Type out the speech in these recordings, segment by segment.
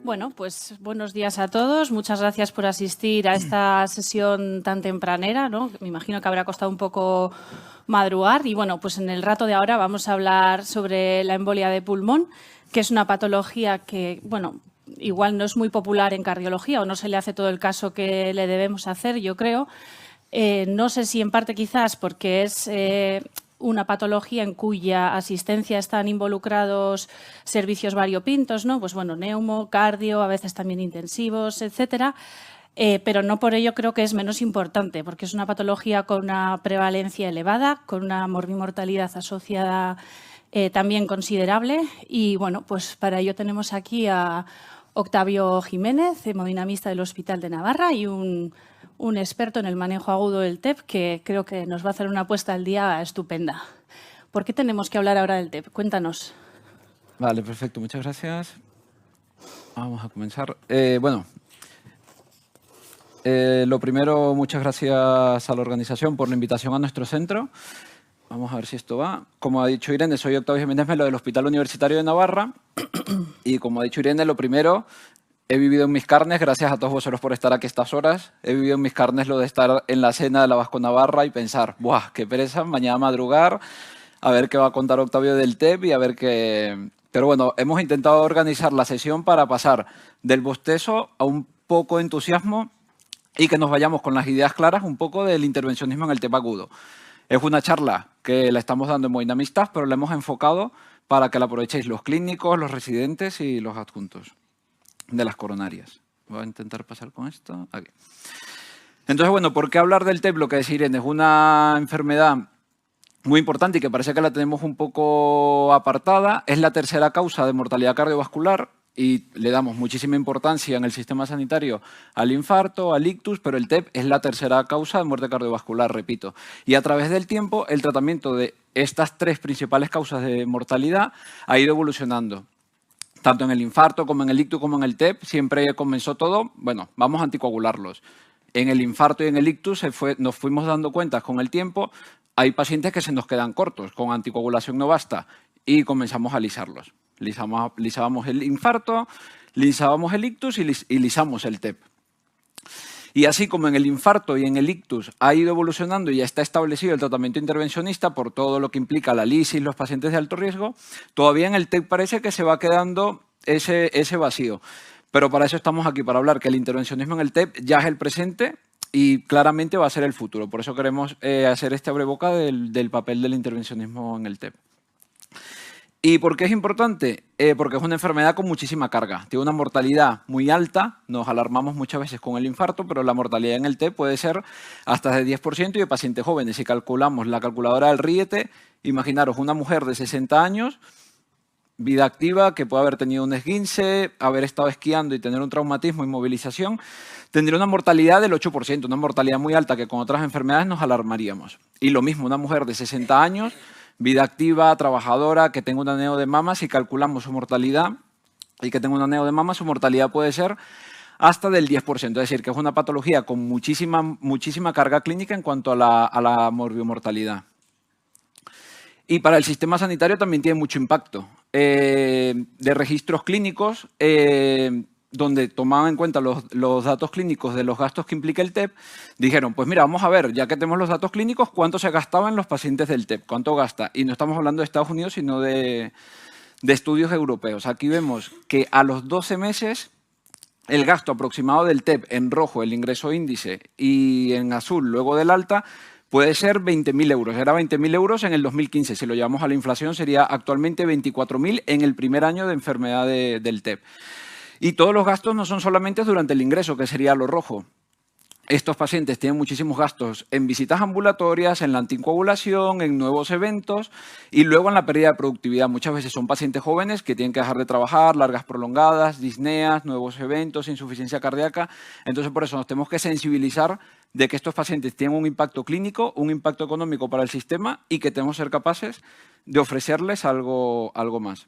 Bueno, pues buenos días a todos. Muchas gracias por asistir a esta sesión tan tempranera, ¿no? Me imagino que habrá costado un poco madrugar. Y bueno, pues en el rato de ahora vamos a hablar sobre la embolia de pulmón, que es una patología que, bueno, igual no es muy popular en cardiología o no se le hace todo el caso que le debemos hacer, yo creo. No sé si en parte quizás porque es una patología en cuya asistencia están involucrados servicios variopintos, ¿no? Pues bueno, neumo, cardio, a veces también intensivos, etcétera. Pero no por ello creo que es menos importante, porque es una patología con una prevalencia elevada, con una morbimortalidad asociada también considerable. Y bueno, pues para ello tenemos aquí a Octavio Jiménez, hemodinamista del Hospital de Navarra y un experto en el manejo agudo del TEP, que creo que nos va a hacer una puesta al día estupenda. ¿Por qué tenemos que hablar ahora del TEP? Cuéntanos. Vale, perfecto. Muchas gracias. Vamos a comenzar. Lo primero, muchas gracias a la organización por la invitación a nuestro centro. Vamos a ver si esto va. Como ha dicho Irene, soy Octavio Jiménez Melo del Hospital Universitario de Navarra. Y como ha dicho Irene, lo primero, he vivido en mis carnes, gracias a todos vosotros por estar aquí estas horas, he vivido en mis carnes lo de estar en la cena de la Vasco Navarra y pensar, ¡buah, qué pereza! Mañana madrugar, a ver qué va a contar Octavio del TEP y a ver qué... Pero bueno, hemos intentado organizar la sesión para pasar del bostezo a un poco de entusiasmo y que nos vayamos con las ideas claras un poco del intervencionismo en el TEP agudo. Es una charla que la estamos dando en Moinamistas, pero la hemos enfocado para que la aprovechéis los clínicos, los residentes y los adjuntos de las coronarias. Voy a intentar pasar con esto. Aquí. Entonces, bueno, ¿por qué hablar del TEP? Lo que decía Irene, es una enfermedad muy importante y que parece que la tenemos un poco apartada. Es la tercera causa de mortalidad cardiovascular y le damos muchísima importancia en el sistema sanitario al infarto, al ictus, pero el TEP es la tercera causa de muerte cardiovascular, repito. Y a través del tiempo, el tratamiento de estas tres principales causas de mortalidad ha ido evolucionando. Tanto en el infarto como en el ictus como en el TEP, siempre comenzó todo, bueno, vamos a anticoagularlos. En el infarto y en el ictus nos fuimos dando cuenta con el tiempo, hay pacientes que se nos quedan cortos, con anticoagulación no basta, y comenzamos a lisarlos. Lisábamos el infarto, lisábamos el ictus y lisamos el TEP. Y así como en el infarto y en el ictus ha ido evolucionando y ya está establecido el tratamiento intervencionista por todo lo que implica la lisis, los pacientes de alto riesgo, todavía en el TEP parece que se va quedando ese vacío. Pero para eso estamos aquí, para hablar que el intervencionismo en el TEP ya es el presente y claramente va a ser el futuro. Por eso queremos hacer este abreboca del papel del intervencionismo en el TEP. ¿Y por qué es importante? Porque es una enfermedad con muchísima carga. Tiene una mortalidad muy alta. Nos alarmamos muchas veces con el infarto, pero la mortalidad en el TEP puede ser hasta de 10% y de pacientes jóvenes. Si calculamos la calculadora del Riete, imaginaros una mujer de 60 años, vida activa, que puede haber tenido un esguince, haber estado esquiando y tener un traumatismo, inmovilización, tendría una mortalidad del 8%, una mortalidad muy alta que con otras enfermedades nos alarmaríamos. Y lo mismo, una mujer de 60 años, vida activa, trabajadora, que tenga un aneo de mama, si calculamos su mortalidad y que tenga un aneo de mama, su mortalidad puede ser hasta del 10%, es decir, que es una patología con muchísima carga clínica en cuanto a la morbimortalidad. Y para el sistema sanitario también tiene mucho impacto. De registros clínicos, donde tomaban en cuenta los datos clínicos de los gastos que implica el TEP, dijeron, pues mira, vamos a ver, ya que tenemos los datos clínicos, ¿cuánto se gastaba en los pacientes del TEP? ¿Cuánto gasta? Y no estamos hablando de Estados Unidos, sino de estudios europeos. Aquí vemos que a los 12 meses el gasto aproximado del TEP en rojo, el ingreso índice, y en azul, luego del alta, puede ser 20.000 euros. Era 20.000 euros en el 2015. Si lo llevamos a la inflación, sería actualmente 24.000 en el primer año de enfermedad del TEP. Y todos los gastos no son solamente durante el ingreso, que sería lo rojo. Estos pacientes tienen muchísimos gastos en visitas ambulatorias, en la anticoagulación, en nuevos eventos y luego en la pérdida de productividad. Muchas veces son pacientes jóvenes que tienen que dejar de trabajar, largas prolongadas, disneas, nuevos eventos, insuficiencia cardíaca. Entonces, por eso nos tenemos que sensibilizar de que estos pacientes tienen un impacto clínico, un impacto económico para el sistema y que tenemos que ser capaces de ofrecerles algo más.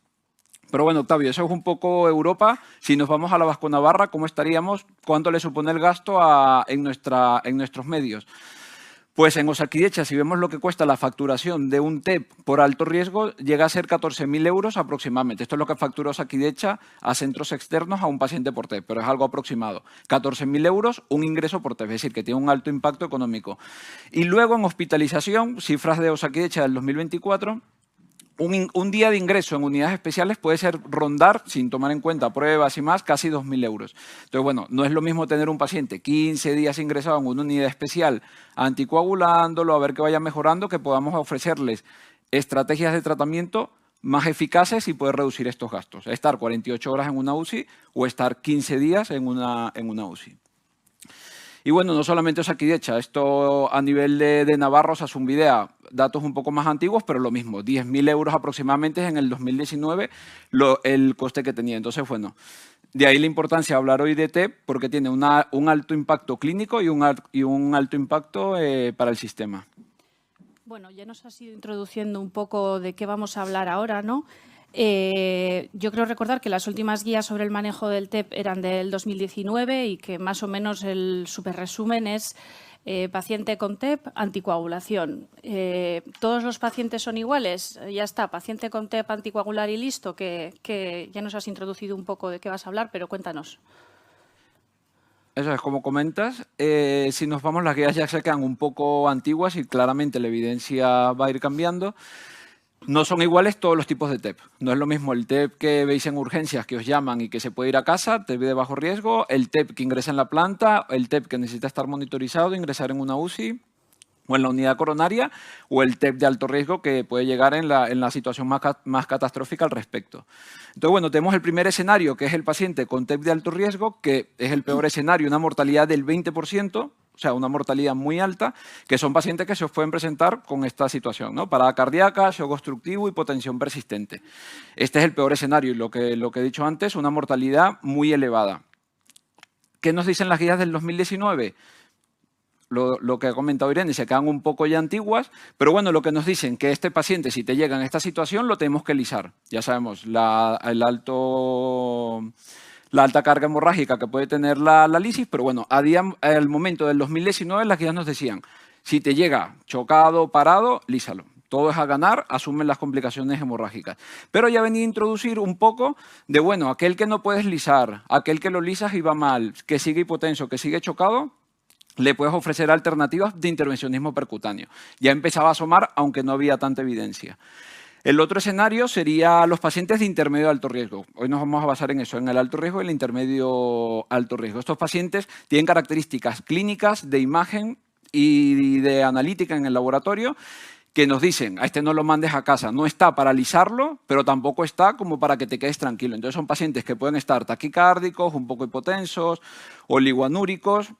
Pero bueno, Octavio, eso es un poco Europa. Si nos vamos a la Vasco Navarra, ¿cómo estaríamos? ¿Cuánto le supone el gasto en nuestros medios? Pues en Osakidetza, si vemos lo que cuesta la facturación de un TEP por alto riesgo, llega a ser 14.000 euros aproximadamente. Esto es lo que factura Osakidetza a centros externos a un paciente por TEP, pero es algo aproximado. 14.000 euros, un ingreso por TEP, es decir, que tiene un alto impacto económico. Y luego en hospitalización, cifras de Osakidetza del 2024, un día de ingreso en unidades especiales puede ser rondar, sin tomar en cuenta pruebas y más, casi 2.000 euros. Entonces, bueno, no es lo mismo tener un paciente 15 días ingresado en una unidad especial anticoagulándolo, a ver que vaya mejorando, que podamos ofrecerles estrategias de tratamiento más eficaces y poder reducir estos gastos. Estar 48 horas en una UCI o estar 15 días en una UCI. Y bueno, no solamente Osakidetza, esto a nivel de Navarra, Osasunvidea, datos un poco más antiguos, pero lo mismo, 10.000 euros aproximadamente en el 2019 el coste que tenía. Entonces, bueno, de ahí la importancia de hablar hoy de TEP, porque tiene un alto impacto clínico y un alto impacto para el sistema. Bueno, ya nos has ido introduciendo un poco de qué vamos a hablar ahora, ¿no? Yo creo recordar que las últimas guías sobre el manejo del TEP eran del 2019 y que más o menos el superresumen es paciente con TEP, anticoagulación. ¿Todos los pacientes son iguales? Ya está, paciente con TEP, anticoagular y listo, que ya nos has introducido un poco de qué vas a hablar, pero cuéntanos. Eso es, como comentas, si nos vamos, las guías ya se quedan un poco antiguas y claramente la evidencia va a ir cambiando. No son iguales todos los tipos de TEP. No es lo mismo el TEP que veis en urgencias, que os llaman y que se puede ir a casa, TEP de bajo riesgo, el TEP que ingresa en la planta, el TEP que necesita estar monitorizado, ingresar en una UCI o en la unidad coronaria, o el TEP de alto riesgo que puede llegar en la situación más catastrófica al respecto. Entonces, bueno, tenemos el primer escenario, que es el paciente con TEP de alto riesgo, que es el peor escenario, una mortalidad del 20%, o sea, una mortalidad muy alta, que son pacientes que se os pueden presentar con esta situación, ¿no? Parada cardíaca, shock obstructivo, hipotensión persistente. Este es el peor escenario y lo que he dicho antes, una mortalidad muy elevada. ¿Qué nos dicen las guías del 2019? Lo que ha comentado Irene, se quedan un poco ya antiguas, pero bueno, lo que nos dicen que este paciente, si te llega en esta situación, lo tenemos que lisar. Ya sabemos, la alta carga hemorrágica que puede tener la lisis, pero bueno, al momento del 2019 las guías nos decían, si te llega chocado, parado, lísalo. Todo es a ganar, asumen las complicaciones hemorrágicas. Pero ya venía a introducir un poco de, bueno, aquel que no puedes lisar, aquel que lo lisas y va mal, que sigue hipotenso, que sigue chocado, le puedes ofrecer alternativas de intervencionismo percutáneo. Ya empezaba a asomar, aunque no había tanta evidencia. El otro escenario sería los pacientes de intermedio alto riesgo. Hoy nos vamos a basar en eso, en el alto riesgo y el intermedio alto riesgo. Estos pacientes tienen características clínicas, de imagen y de analítica en el laboratorio que nos dicen, a este no lo mandes a casa. No está para alisarlo, pero tampoco está como para que te quedes tranquilo. Entonces son pacientes que pueden estar taquicárdicos, un poco hipotensos, oligoanúricos.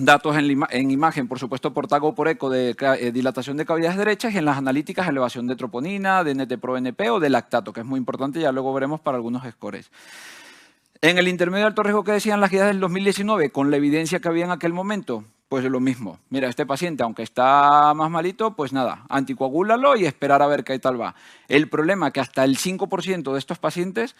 Datos en imagen, por supuesto, por TAC o por eco de dilatación de cavidades derechas y en las analíticas elevación de troponina, de NT-proBNP o de lactato, que es muy importante, ya luego veremos para algunos scores. En el intermedio de alto riesgo que decían las guías del 2019, con la evidencia que había en aquel momento, pues lo mismo. Mira, este paciente, aunque está más malito, pues nada, anticoagúlalo y esperar a ver qué tal va. El problema es que hasta el 5% de estos pacientes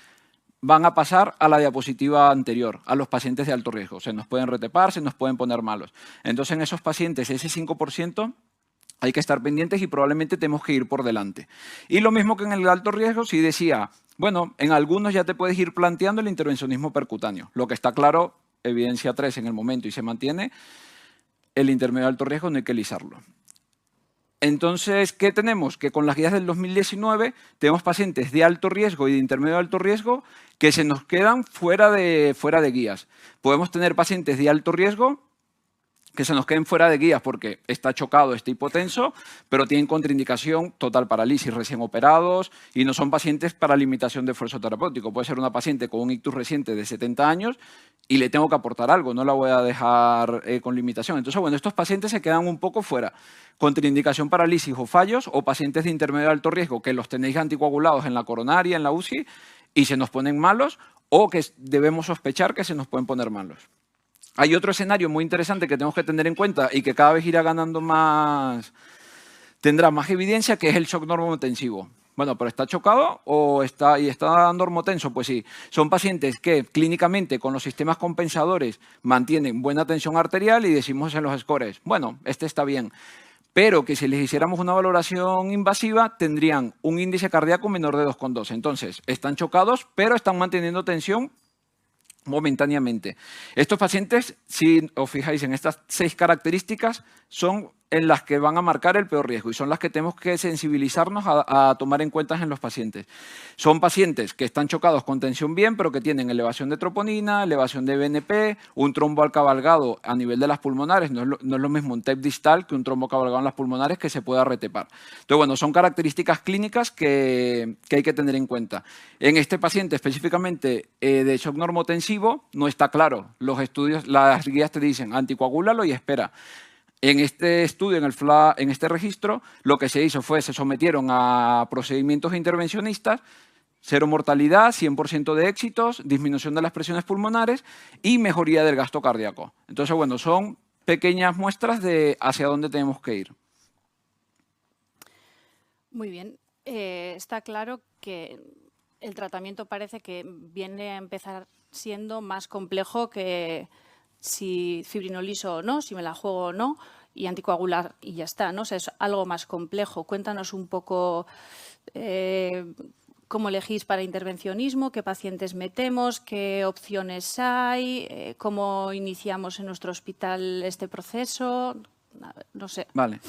van a pasar a la diapositiva anterior, a los pacientes de alto riesgo. Se nos pueden retepar, se nos pueden poner malos. Entonces, en esos pacientes, ese 5%, hay que estar pendientes y probablemente tenemos que ir por delante. Y lo mismo que en el alto riesgo, sí decía, bueno, en algunos ya te puedes ir planteando el intervencionismo percutáneo. Lo que está claro, evidencia 3 en el momento y se mantiene, el intermedio de alto riesgo no hay que lisarlo. Entonces, ¿qué tenemos? Que con las guías del 2019 tenemos pacientes de alto riesgo y de intermedio de alto riesgo que se nos quedan fuera de guías. Podemos tener pacientes de alto riesgo que se nos queden fuera de guías porque está chocado, está hipotenso, pero tienen contraindicación, total parálisis, recién operados y no son pacientes para limitación de esfuerzo terapéutico. Puede ser una paciente con un ictus reciente de 70 años y le tengo que aportar algo, no la voy a dejar con limitación. Entonces, bueno, estos pacientes se quedan un poco fuera. Contraindicación, parálisis o fallos, o pacientes de intermedio de alto riesgo que los tenéis anticoagulados en la coronaria, en la UCI, y se nos ponen malos, o que debemos sospechar que se nos pueden poner malos. Hay otro escenario muy interesante que tenemos que tener en cuenta y que cada vez irá ganando más, tendrá más evidencia, que es el shock normotensivo. Bueno, pero ¿está chocado o está dando normotenso? Pues sí, son pacientes que clínicamente con los sistemas compensadores mantienen buena tensión arterial y decimos en los scores, bueno, este está bien. Pero que si les hiciéramos una valoración invasiva tendrían un índice cardíaco menor de 2,2. Entonces, están chocados, pero están manteniendo tensión momentáneamente. Estos pacientes, si os fijáis en estas 6 características, son en las que van a marcar el peor riesgo y son las que tenemos que sensibilizarnos a tomar en cuenta en los pacientes. Son pacientes que están chocados con tensión bien, pero que tienen elevación de troponina, elevación de BNP, un trombo cabalgado a nivel de las pulmonares. No es lo mismo un TEP distal que un trombo cabalgado en las pulmonares que se pueda retepar. Entonces, bueno, son características clínicas que hay que tener en cuenta. En este paciente específicamente de shock normotensivo no está claro. Los estudios, las guías te dicen anticoagúlalo y espera. En este estudio, en este registro, lo que se hizo fue, se sometieron a procedimientos intervencionistas, 0 mortalidad, 100% de éxitos, disminución de las presiones pulmonares y mejoría del gasto cardíaco. Entonces, bueno, son pequeñas muestras de hacia dónde tenemos que ir. Muy bien. Está claro que el tratamiento parece que viene a empezar siendo más complejo que si fibrinoliso o no, si me la juego o no, y anticoagular y ya está, ¿no? O sea, es algo más complejo. Cuéntanos un poco cómo elegís para intervencionismo, qué pacientes metemos, qué opciones hay, cómo iniciamos en nuestro hospital este proceso, no sé. Vale.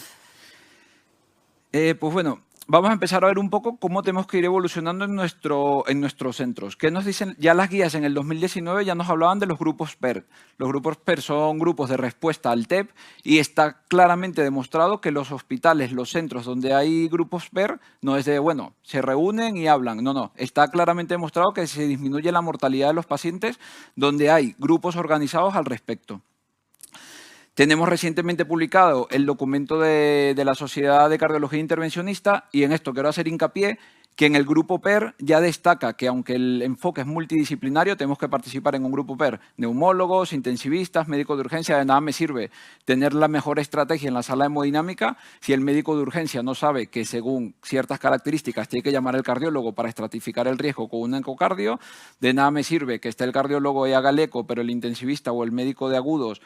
Pues bueno, vamos a empezar a ver un poco cómo tenemos que ir evolucionando en nuestros centros. ¿Qué nos dicen? Ya las guías en el 2019 ya nos hablaban de los grupos PER. Los grupos PER son grupos de respuesta al TEP y está claramente demostrado que los hospitales, los centros donde hay grupos PER, no es de, bueno, se reúnen y hablan. No, no. Está claramente demostrado que se disminuye la mortalidad de los pacientes donde hay grupos organizados al respecto. Tenemos recientemente publicado el documento de la Sociedad de Cardiología Intervencionista y en esto quiero hacer hincapié que en el grupo PER ya destaca que aunque el enfoque es multidisciplinario, tenemos que participar en un grupo PER, neumólogos, intensivistas, médicos de urgencia. De nada me sirve tener la mejor estrategia en la sala de hemodinámica si el médico de urgencia no sabe que según ciertas características tiene que llamar al cardiólogo para estratificar el riesgo con un ecocardio. De nada me sirve que esté el cardiólogo y haga el eco, pero el intensivista o el médico de agudos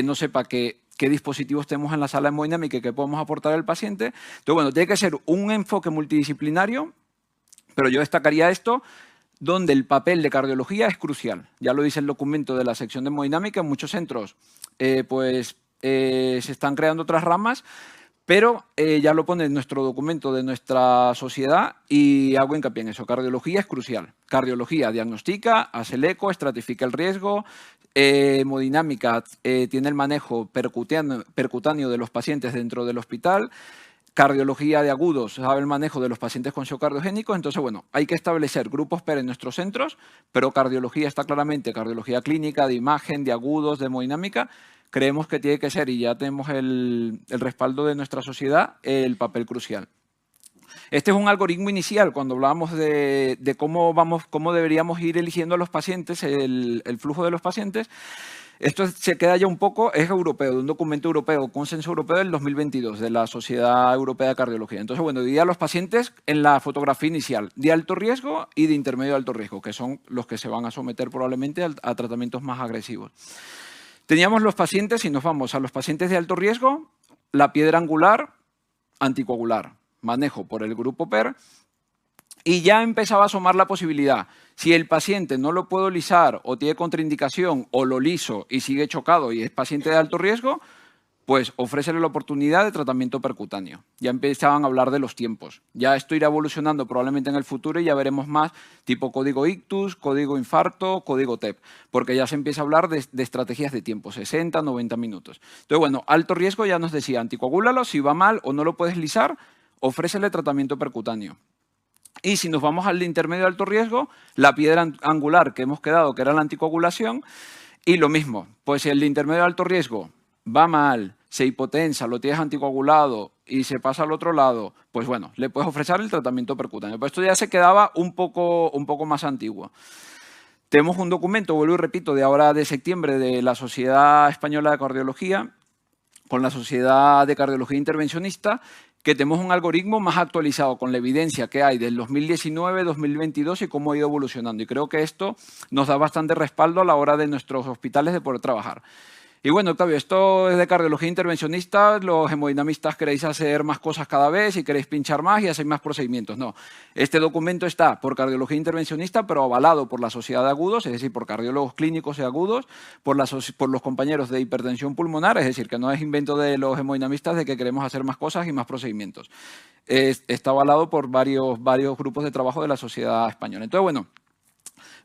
no sepa qué dispositivos tenemos en la sala de hemodinámica y qué podemos aportar al paciente. Entonces, bueno, tiene que ser un enfoque multidisciplinario, pero yo destacaría esto, donde el papel de cardiología es crucial. Ya lo dice el documento de la sección de hemodinámica, en muchos centros se están creando otras ramas, pero ya lo pone en nuestro documento de nuestra sociedad y hago hincapié en eso. Cardiología es crucial. Cardiología diagnostica, hace el eco, estratifica el riesgo. Hemodinámica tiene el manejo percutáneo de los pacientes dentro del hospital. Cardiología de agudos, sabe el manejo de los pacientes con shock cardiogénico. Entonces, bueno, hay que establecer grupos PER en nuestros centros, pero cardiología está claramente, cardiología clínica, de imagen, de agudos, de hemodinámica. Creemos que tiene que ser, y ya tenemos el respaldo de nuestra sociedad, el papel crucial. Este es un algoritmo inicial cuando hablábamos de cómo deberíamos ir eligiendo a los pacientes, el flujo de los pacientes. Esto se queda ya un poco, es europeo, de un documento europeo, consenso europeo del 2022, de la Sociedad Europea de Cardiología. Entonces, bueno, dividía a los pacientes en la fotografía inicial, de alto riesgo y de intermedio de alto riesgo, que son los que se van a someter probablemente a tratamientos más agresivos. Teníamos los pacientes, y nos vamos a los pacientes de alto riesgo, la piedra angular, anticoagular, manejo por el grupo PER, y ya empezaba a asomar la posibilidad. Si el paciente no lo puedo lisar o tiene contraindicación o lo liso y sigue chocado y es paciente de alto riesgo, pues ofrécele la oportunidad de tratamiento percutáneo. Ya empezaban a hablar de los tiempos. Ya esto irá evolucionando probablemente en el futuro y ya veremos más tipo código ictus, código infarto, código TEP, porque ya se empieza a hablar de estrategias de tiempo, 60, 90 minutos. Entonces, bueno, alto riesgo ya nos decía, anticoagúlalo, si va mal o no lo puedes lisar, ofrécele tratamiento percutáneo. Y si nos vamos al de intermedio de alto riesgo, la piedra angular que hemos quedado, que era la anticoagulación, y lo mismo, pues si el de intermedio de alto riesgo va mal, se hipotensa, lo tienes anticoagulado y se pasa al otro lado, pues bueno, le puedes ofrecer el tratamiento percutáneo. Pero esto ya se quedaba un poco más antiguo. Tenemos un documento, vuelvo y repito, de ahora de septiembre de la Sociedad Española de Cardiología, con la Sociedad de Cardiología Intervencionista, que tenemos un algoritmo más actualizado con la evidencia que hay del 2019, 2022 y cómo ha ido evolucionando. Y creo que esto nos da bastante respaldo a la hora de nuestros hospitales de poder trabajar. Y bueno, Octavio, esto es de cardiología intervencionista. Los hemodinamistas queréis hacer más cosas cada vez y queréis pinchar más y hacer más procedimientos. No, este documento está por cardiología intervencionista, pero avalado por la Sociedad de Agudos, es decir, por cardiólogos clínicos y agudos, por los compañeros de hipertensión pulmonar, es decir, que no es invento de los hemodinamistas de que queremos hacer más cosas y más procedimientos. Está avalado por varios grupos de trabajo de la sociedad española. Entonces, bueno,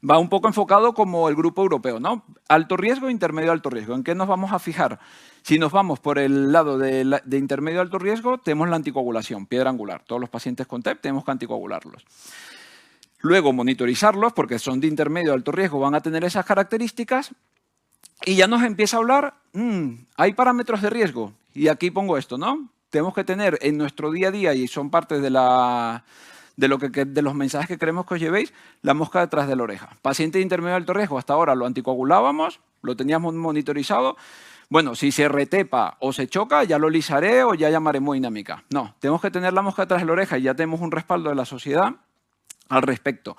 va un poco enfocado como el grupo europeo, ¿no? Alto riesgo, intermedio, alto riesgo. ¿En qué nos vamos a fijar? Si nos vamos por el lado de intermedio, alto riesgo, tenemos la anticoagulación, piedra angular. Todos los pacientes con TEP tenemos que anticoagularlos. Luego, monitorizarlos, porque son de intermedio, alto riesgo, van a tener esas características. Y ya nos empieza a hablar, hay parámetros de riesgo. Y aquí pongo esto, ¿no? Tenemos que tener en nuestro día a día, y son parte de los mensajes que queremos que os llevéis, la mosca detrás de la oreja. Paciente de intermedio alto riesgo, hasta ahora lo anticoagulábamos, lo teníamos monitorizado. Bueno, si se retepa o se choca, ya lo lisaré o ya llamaré hemodinámica. No, tenemos que tener la mosca detrás de la oreja y ya tenemos un respaldo de la sociedad al respecto.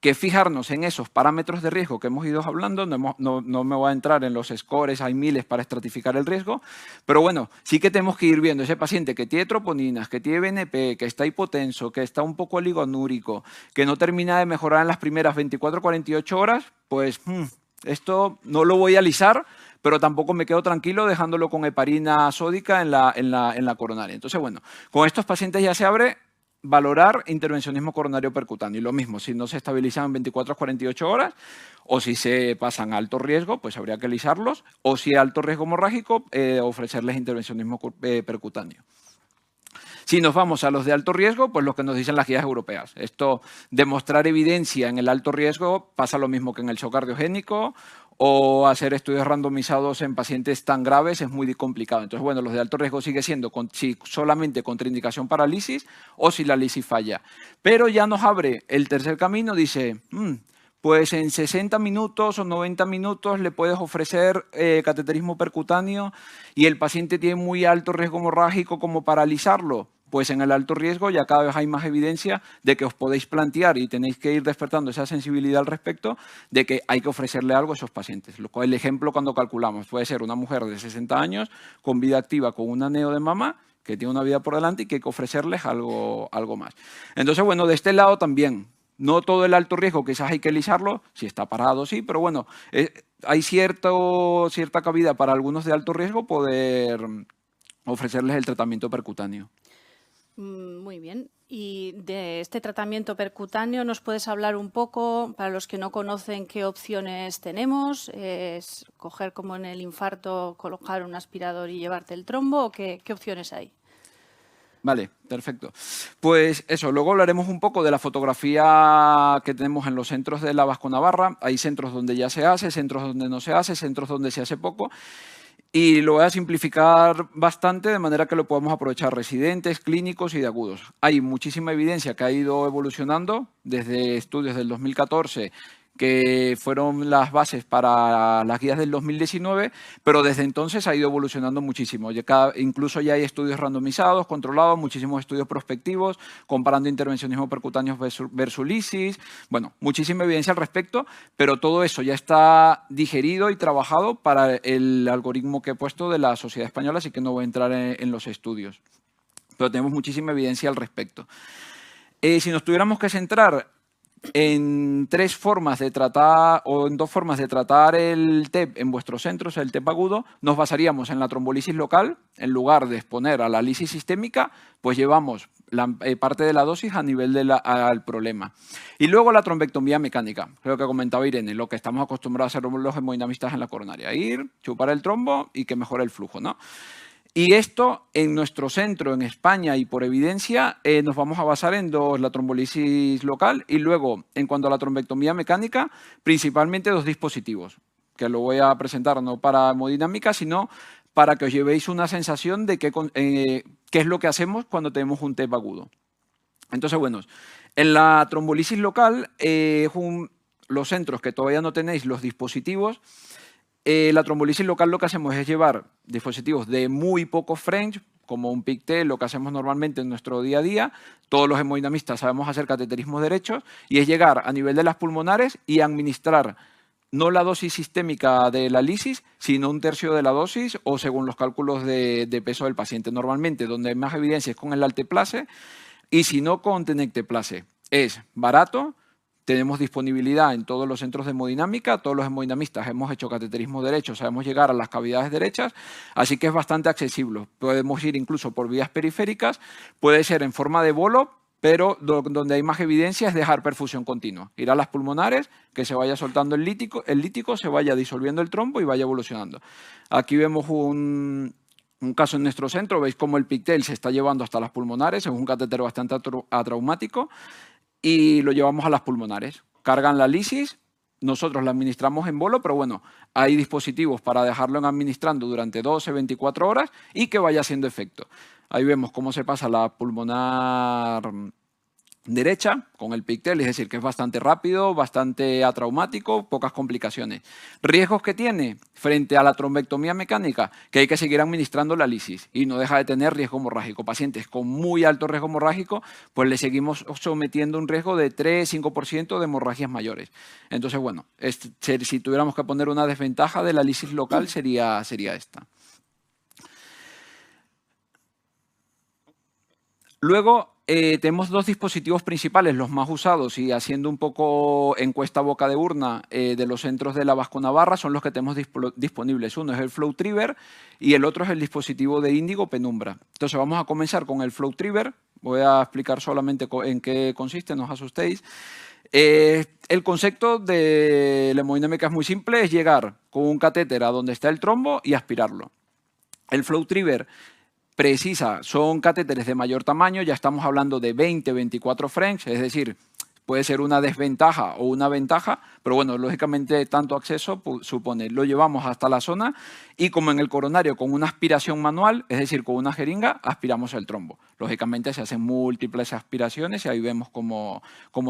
Que fijarnos en esos parámetros de riesgo que hemos ido hablando, no me voy a entrar en los scores, hay miles para estratificar el riesgo, pero bueno, sí que tenemos que ir viendo ese paciente que tiene troponinas, que tiene BNP, que está hipotenso, que está un poco oligonúrico, que no termina de mejorar en las primeras 24-48 horas, pues esto no lo voy a alisar, pero tampoco me quedo tranquilo dejándolo con heparina sódica en la coronaria. Entonces, bueno, con estos pacientes ya se abre valorar intervencionismo coronario percutáneo. Y lo mismo, si no se estabilizan en 24 a 48 horas o si se pasan a alto riesgo, pues habría que alisarlos. O si alto riesgo hemorrágico, ofrecerles intervencionismo percutáneo. Si nos vamos a los de alto riesgo, pues lo que nos dicen las guías europeas. Esto, demostrar evidencia en el alto riesgo, pasa lo mismo que en el shock cardiogénico, o hacer estudios randomizados en pacientes tan graves es muy complicado. Entonces, bueno, los de alto riesgo sigue siendo si solamente contraindicación para lisis o si la lisis falla. Pero ya nos abre el tercer camino, dice, pues en 60 minutos o 90 minutos le puedes ofrecer cateterismo percutáneo y el paciente tiene muy alto riesgo hemorrágico como para alisarlo. Pues en el alto riesgo ya cada vez hay más evidencia de que os podéis plantear y tenéis que ir despertando esa sensibilidad al respecto de que hay que ofrecerle algo a esos pacientes. El ejemplo cuando calculamos puede ser una mujer de 60 años con vida activa con una neo de mama que tiene una vida por delante y que hay que ofrecerles algo más. Entonces, bueno, de este lado también, no todo el alto riesgo quizás hay que alisarlo, si está parado sí, pero bueno, hay cierta cabida para algunos de alto riesgo poder ofrecerles el tratamiento percutáneo. Muy bien. Y de este tratamiento percutáneo, ¿nos puedes hablar un poco, para los que no conocen, qué opciones tenemos? ¿Es coger como en el infarto, colocar un aspirador y llevarte el trombo? ¿O qué opciones hay? Vale, perfecto. Pues eso, luego hablaremos un poco de la fotografía que tenemos en los centros de la Vasco Navarra. Hay centros donde ya se hace, centros donde no se hace, centros donde se hace poco. Y lo voy a simplificar bastante de manera que lo podamos aprovechar residentes, clínicos y de agudos. Hay muchísima evidencia que ha ido evolucionando desde estudios del 2014 que fueron las bases para las guías del 2019, pero desde entonces ha ido evolucionando muchísimo. Incluso ya hay estudios randomizados, controlados, muchísimos estudios prospectivos, comparando intervencionismo percutáneo versus lisis. Bueno, muchísima evidencia al respecto, pero todo eso ya está digerido y trabajado para el algoritmo que he puesto de la Sociedad Española, así que no voy a entrar en los estudios. Pero tenemos muchísima evidencia al respecto. Si nos tuviéramos que centrar en tres formas de tratar o en dos formas de tratar el TEP en vuestros centros, el TEP agudo, nos basaríamos en la trombolisis local. En lugar de exponer a la lisis sistémica, pues llevamos parte de la dosis a nivel al problema. Y luego la trombectomía mecánica, lo que comentaba Irene, lo que estamos acostumbrados a hacer los hemodinamistas en la coronaria. Ir, chupar el trombo y que mejore el flujo, ¿no? Y esto, en nuestro centro, en España, y por evidencia, nos vamos a basar en dos, la trombolisis local y luego, en cuanto a la trombectomía mecánica, principalmente dos dispositivos, que lo voy a presentar no para hemodinámica, sino para que os llevéis una sensación de qué es lo que hacemos cuando tenemos un TEP agudo. Entonces, bueno, en la trombolisis local, los centros que todavía no tenéis los dispositivos, la trombolisis local lo que hacemos es llevar dispositivos de muy pocos frames, como un PICTEL, lo que hacemos normalmente en nuestro día a día. Todos los hemodinamistas sabemos hacer cateterismos derechos y es llegar a nivel de las pulmonares y administrar no la dosis sistémica de la lisis, sino un tercio de la dosis o según los cálculos de peso del paciente. Normalmente, donde hay más evidencia es con el alteplase y si no, con tenecteplase. Es barato, tenemos disponibilidad en todos los centros de hemodinámica, todos los hemodinamistas hemos hecho cateterismo derecho, sabemos llegar a las cavidades derechas, así que es bastante accesible. Podemos ir incluso por vías periféricas, puede ser en forma de bolo, pero donde hay más evidencia es dejar perfusión continua. Ir a las pulmonares, que se vaya soltando el lítico, se vaya disolviendo el trombo y vaya evolucionando. Aquí vemos un caso en nuestro centro, veis cómo el PICTEL se está llevando hasta las pulmonares, es un catéter bastante atraumático y lo llevamos a las pulmonares. Cargan la lisis, nosotros la administramos en bolo, pero bueno, hay dispositivos para dejarlo administrando durante 12, 24 horas y que vaya haciendo efecto. Ahí vemos cómo se pasa la pulmonar derecha con el PICTEL, es decir, que es bastante rápido, bastante atraumático, pocas complicaciones. Riesgos que tiene frente a la trombectomía mecánica, que hay que seguir administrando la lisis y no deja de tener riesgo hemorrágico. Pacientes con muy alto riesgo hemorrágico, pues le seguimos sometiendo un riesgo de 3-5% de hemorragias mayores. Entonces, bueno, si tuviéramos que poner una desventaja de la lisis local sería esta. Luego, tenemos dos dispositivos principales, los más usados, y haciendo un poco encuesta boca de urna de los centros de la Vasco Navarra, son los que tenemos disponibles. Uno es el FlowTriever y el otro es el dispositivo de Índigo Penumbra. Entonces vamos a comenzar con el FlowTriever. Voy a explicar solamente en qué consiste, no os asustéis. El concepto de la hemodinámica es muy simple, es llegar con un catéter a donde está el trombo y aspirarlo. El FlowTriever son catéteres de mayor tamaño, ya estamos hablando de 20-24 French, es decir, puede ser una desventaja o una ventaja, pero bueno, lógicamente tanto acceso supone, lo llevamos hasta la zona y como en el coronario con una aspiración manual, es decir, con una jeringa, aspiramos el trombo. Lógicamente se hacen múltiples aspiraciones y ahí vemos cómo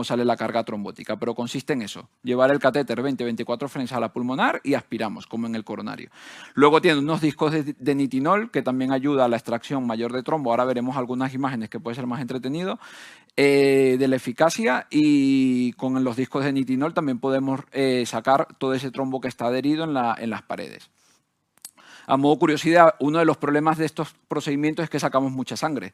sale la carga trombótica, pero consiste en eso, llevar el catéter 20-24 French a la pulmonar y aspiramos, como en el coronario. Luego tiene unos discos de nitinol que también ayuda a la extracción mayor de trombo, ahora veremos algunas imágenes que puede ser más entretenido, de la eficacia, y con los discos de nitinol también podemos sacar todo ese trombo que está adherido en las paredes. A modo curiosidad, uno de los problemas de estos procedimientos es que sacamos mucha sangre.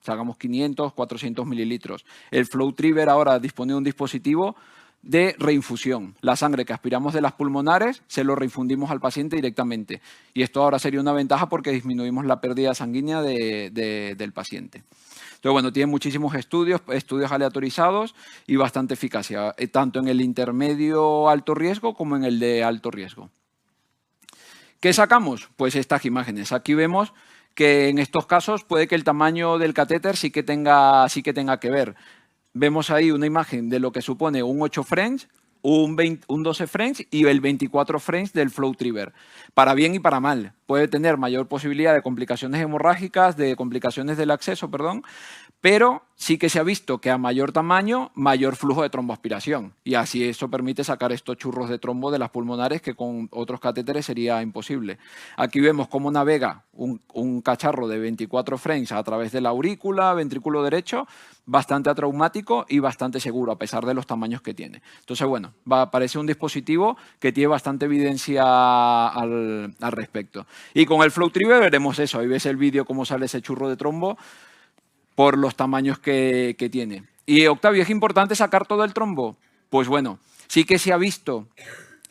Sacamos 500, 400 mililitros. El FlowTriever ahora dispone de un dispositivo de reinfusión. La sangre que aspiramos de las pulmonares se lo reinfundimos al paciente directamente. Y esto ahora sería una ventaja porque disminuimos la pérdida sanguínea del paciente. Entonces, bueno, tiene muchísimos estudios aleatorizados y bastante eficacia, tanto en el intermedio alto riesgo como en el de alto riesgo. ¿Qué sacamos? Pues estas imágenes. Aquí vemos que en estos casos puede que el tamaño del catéter sí que tenga que ver. Vemos ahí una imagen de lo que supone un 8 French, un 12 French y el 24 French del FlowTriever. Para bien y para mal. Puede tener mayor posibilidad de complicaciones hemorrágicas, de complicaciones del acceso, perdón, pero sí que se ha visto que a mayor tamaño, mayor flujo de tromboaspiración. Y así eso permite sacar estos churros de trombo de las pulmonares que con otros catéteres sería imposible. Aquí vemos cómo navega un cacharro de 24 French a través de la aurícula, ventrículo derecho, bastante atraumático y bastante seguro, a pesar de los tamaños que tiene. Entonces, bueno, parece un dispositivo que tiene bastante evidencia al respecto. Y con el FlowTriever veremos eso. Ahí ves el vídeo cómo sale ese churro de trombo por los tamaños que tiene. Y Octavio, ¿es importante sacar todo el trombo? Pues bueno, sí que se ha visto.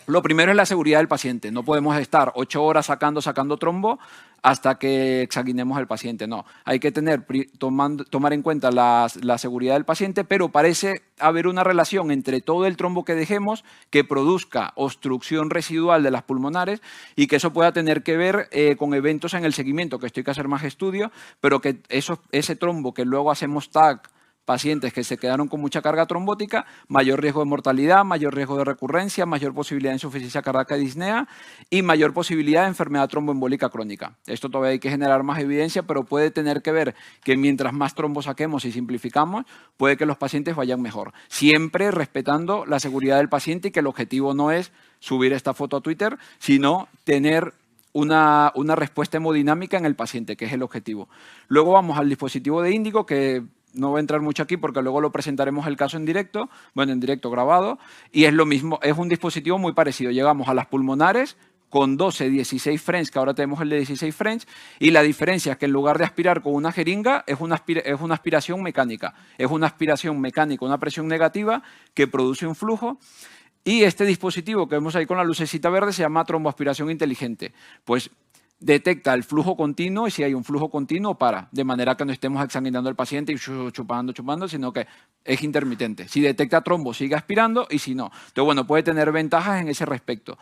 Lo primero es la seguridad del paciente. No podemos estar 8 horas sacando trombo hasta que exsanguinemos al paciente. No, hay que tomar en cuenta la seguridad del paciente, pero parece haber una relación entre todo el trombo que dejemos que produzca obstrucción residual de las pulmonares y que eso pueda tener que ver con eventos en el seguimiento, que esto hay que hacer más estudio, pero que ese trombo que luego hacemos tag, pacientes que se quedaron con mucha carga trombótica, mayor riesgo de mortalidad, mayor riesgo de recurrencia, mayor posibilidad de insuficiencia cardíaca y disnea y mayor posibilidad de enfermedad tromboembólica crónica. Esto todavía hay que generar más evidencia, pero puede tener que ver que mientras más trombos saquemos y simplificamos, puede que los pacientes vayan mejor. Siempre respetando la seguridad del paciente y que el objetivo no es subir esta foto a Twitter, sino tener una respuesta hemodinámica en el paciente, que es el objetivo. Luego vamos al dispositivo de Índigo, que no voy a entrar mucho aquí porque luego lo presentaremos el caso en directo, bueno, en directo grabado, y es lo mismo, es un dispositivo muy parecido. Llegamos a las pulmonares con 12, 16 French, que ahora tenemos el de 16 French, y la diferencia es que en lugar de aspirar con una jeringa, es una aspiración mecánica. Es una aspiración mecánica, una presión negativa que produce un flujo. Y este dispositivo que vemos ahí con la lucecita verde se llama tromboaspiración inteligente. Pues detecta el flujo continuo y si hay un flujo continuo para, de manera que no estemos examinando al paciente y chupando, sino que es intermitente. Si detecta trombo, sigue aspirando y si no. Entonces, bueno, puede tener ventajas en ese respecto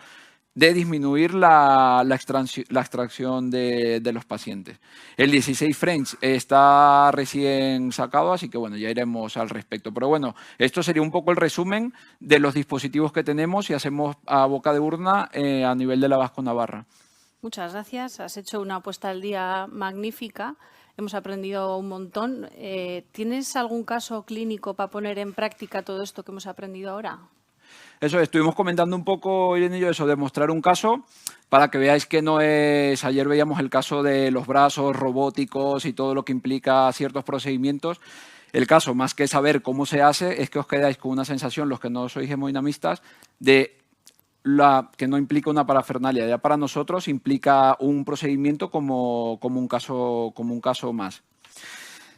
de disminuir la extracción de los pacientes. El 16 French está recién sacado, así que bueno, ya iremos al respecto. Pero bueno, esto sería un poco el resumen de los dispositivos que tenemos y hacemos a boca de urna a nivel de la Vasco-Navarra. Muchas gracias. Has hecho una puesta al día magnífica. Hemos aprendido un montón. ¿Tienes algún caso clínico para poner en práctica todo esto que hemos aprendido ahora? Eso, estuvimos comentando un poco, Irene y yo, eso, de mostrar un caso para que veáis que no es... Ayer veíamos el caso de los brazos robóticos y todo lo que implica ciertos procedimientos. El caso, más que saber cómo se hace, es que os quedáis con una sensación, los que no sois hemodinamistas, de que no implica una parafernalia. Ya para nosotros implica un procedimiento como un caso más.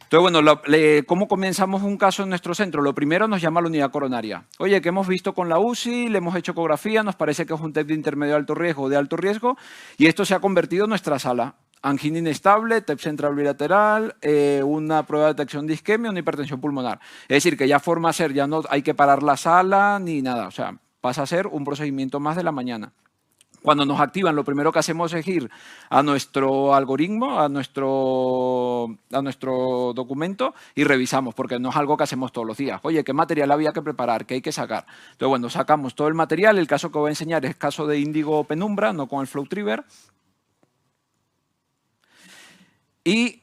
Entonces, bueno, ¿cómo comenzamos un caso en nuestro centro? Lo primero nos llama la unidad coronaria. Oye, que hemos visto con la UCI, le hemos hecho ecografía, nos parece que es un TEP de intermedio de alto riesgo o de alto riesgo, y esto se ha convertido en nuestra sala. Angina inestable, TEP central bilateral, una prueba de detección de isquemia, una hipertensión pulmonar. Es decir, que ya forma a ser, ya no hay que parar la sala ni nada, o sea, pasa a ser un procedimiento más de la mañana. Cuando nos activan, lo primero que hacemos es ir a nuestro algoritmo, a nuestro documento y revisamos, porque no es algo que hacemos todos los días. Oye, ¿qué material había que preparar? ¿Qué hay que sacar? Entonces, bueno, sacamos todo el material. El caso que voy a enseñar es caso de Índigo Penumbra, no con el FlowTriever. Y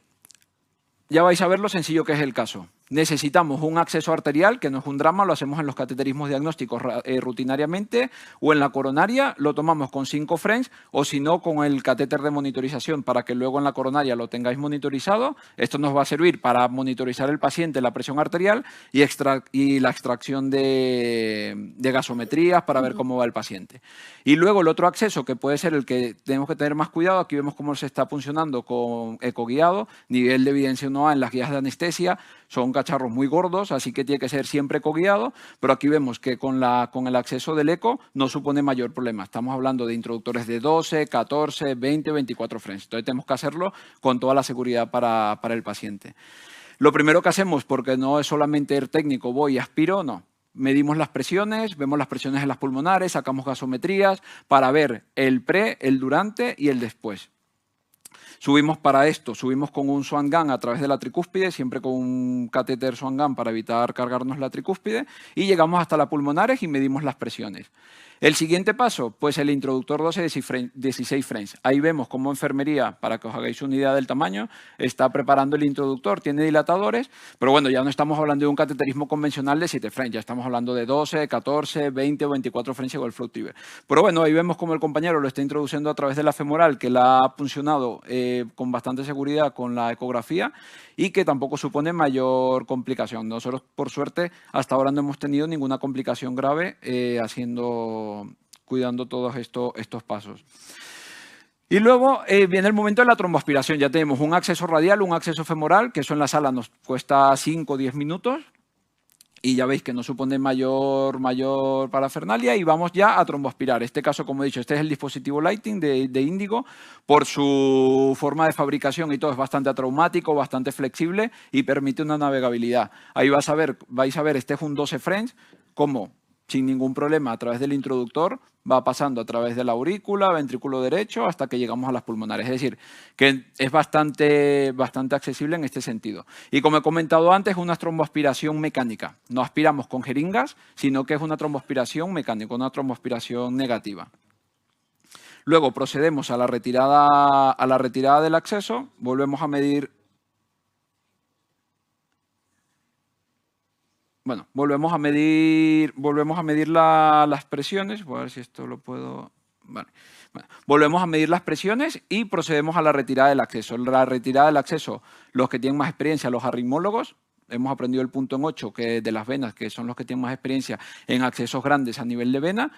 ya vais a ver lo sencillo que es el caso. Necesitamos un acceso arterial, que no es un drama, lo hacemos en los cateterismos diagnósticos rutinariamente, o en la coronaria lo tomamos con 5 French, o si no, con el catéter de monitorización, para que luego en la coronaria lo tengáis monitorizado. Esto nos va a servir para monitorizar el paciente la presión arterial y la extracción de gasometrías para ver cómo va el paciente. Y luego el otro acceso, que puede ser el que tenemos que tener más cuidado, aquí vemos cómo se está funcionando con ecoguiado, nivel de evidencia 1A en las guías de anestesia. Son cacharros muy gordos, así que tiene que ser siempre ecoguiado, pero aquí vemos que con el acceso del eco no supone mayor problema. Estamos hablando de introductores de 12, 14, 20, 24 French. Entonces tenemos que hacerlo con toda la seguridad para el paciente. Lo primero que hacemos, porque no es solamente el técnico, voy y aspiro, no. Medimos las presiones, vemos las presiones en las pulmonares, sacamos gasometrías para ver el pre, el durante y el después. Subimos para esto, subimos con un Swan Gun a través de la tricúspide, siempre con un catéter Swan Gun para evitar cargarnos la tricúspide, y llegamos hasta las pulmonares y medimos las presiones. El siguiente paso, pues el introductor 12 16 French. Ahí vemos cómo enfermería, para que os hagáis una idea del tamaño, está preparando el introductor, tiene dilatadores, pero bueno, ya no estamos hablando de un cateterismo convencional de 7 French, ya estamos hablando de 12, 14, 20 o 24 French con el FlowTriever. Pero bueno, ahí vemos cómo el compañero lo está introduciendo a través de la femoral, que la ha funcionado con bastante seguridad con la ecografía y que tampoco supone mayor complicación. Nosotros, por suerte, hasta ahora no hemos tenido ninguna complicación grave cuidando todos estos pasos. Y luego viene el momento de la tromboaspiración. Ya tenemos un acceso radial, un acceso femoral, que eso en la sala nos cuesta 5 o 10 minutos. Y ya veis que no supone mayor parafernalia y vamos ya a tromboaspirar. Este caso, como he dicho, este es el dispositivo Lighting de Índigo. Por su forma de fabricación y todo es bastante atraumático, bastante flexible y permite una navegabilidad. Ahí vais a ver, este es un 12 French, como sin ningún problema a través del introductor va pasando a través de la aurícula, ventrículo derecho, hasta que llegamos a las pulmonares. Es decir, que es bastante accesible en este sentido. Y como he comentado antes, es una tromboaspiración mecánica. No aspiramos con jeringas, sino que es una tromboaspiración mecánica, una tromboaspiración negativa. Luego procedemos a la retirada del acceso, volvemos a medir... Bueno, volvemos a medir las presiones. Voy a ver si esto lo puedo Vale. Bueno, volvemos a medir las presiones y procedemos a la retirada del acceso. La retirada del acceso, los que tienen más experiencia, los arritmólogos, hemos aprendido el punto en 8 que de las venas, que son los que tienen más experiencia en accesos grandes a nivel de vena,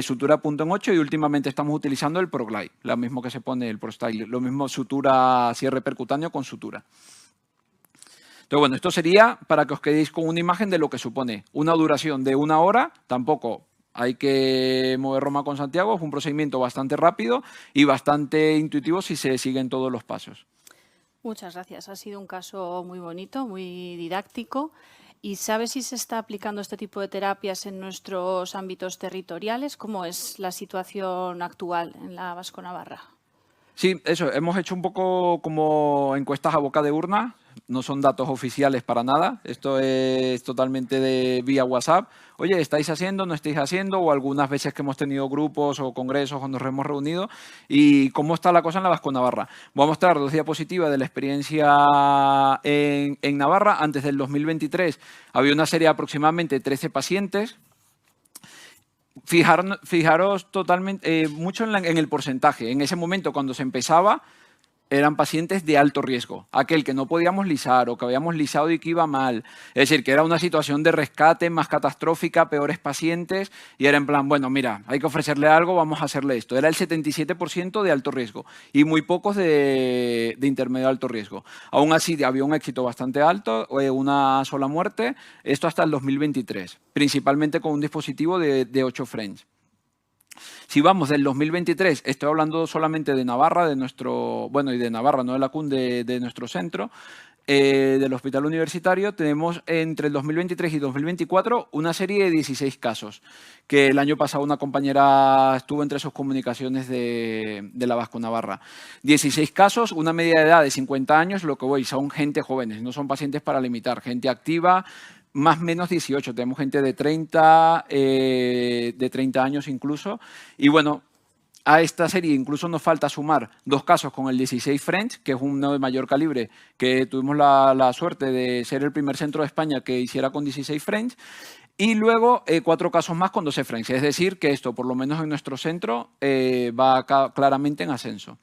sutura punto en 8 y últimamente estamos utilizando el ProGlide, lo mismo que se pone el ProStyle, lo mismo sutura, cierre percutáneo con sutura. Entonces, bueno, esto sería para que os quedéis con una imagen de lo que supone una duración de 1 hora, tampoco hay que mover Roma con Santiago, es un procedimiento bastante rápido y bastante intuitivo si se siguen todos los pasos. Muchas gracias. Ha sido un caso muy bonito, muy didáctico. ¿Y sabe si se está aplicando este tipo de terapias en nuestros ámbitos territoriales? ¿Cómo es la situación actual en la Vasco-Navarra? Sí, eso, hemos hecho un poco como encuestas a boca de urna, no son datos oficiales para nada, esto es totalmente de vía WhatsApp. Oye, ¿estáis haciendo, no estáis haciendo? O algunas veces que hemos tenido grupos o congresos o nos hemos reunido. ¿Y cómo está la cosa en la Vasco-Navarra? Voy a mostrar 2 diapositivas de la experiencia en Navarra. Antes del 2023 había una serie de aproximadamente 13 pacientes. Fijaros totalmente, mucho en el porcentaje. En ese momento, cuando se empezaba, eran pacientes de alto riesgo. Aquel que no podíamos lisar o que habíamos lisado y que iba mal. Es decir, que era una situación de rescate más catastrófica, peores pacientes, y era en plan, bueno, mira, hay que ofrecerle algo, vamos a hacerle esto. Era el 77% de alto riesgo y muy pocos de intermedio alto riesgo. Aún así, había un éxito bastante alto, una sola muerte, esto hasta el 2023, principalmente con un dispositivo de 8 frames. Si vamos del 2023, estoy hablando solamente de Navarra, de nuestro, bueno, y de Navarra, no de la CUN, de nuestro centro, del hospital universitario, tenemos entre el 2023 y 2024 una serie de 16 casos, que el año pasado una compañera estuvo entre sus comunicaciones de la Vasco-Navarra. 16 casos, una media de edad de 50 años, lo que voy, son gente jóvenes, no son pacientes para limitar, gente activa, más o menos 18, tenemos gente de 30 años incluso. Y bueno, a esta serie incluso nos falta sumar 2 casos con el 16 French, que es uno de mayor calibre, que tuvimos la suerte de ser el primer centro de España que hiciera con 16 French. Y luego 4 casos más con 12 French. Es decir, que esto, por lo menos en nuestro centro, va claramente en ascenso.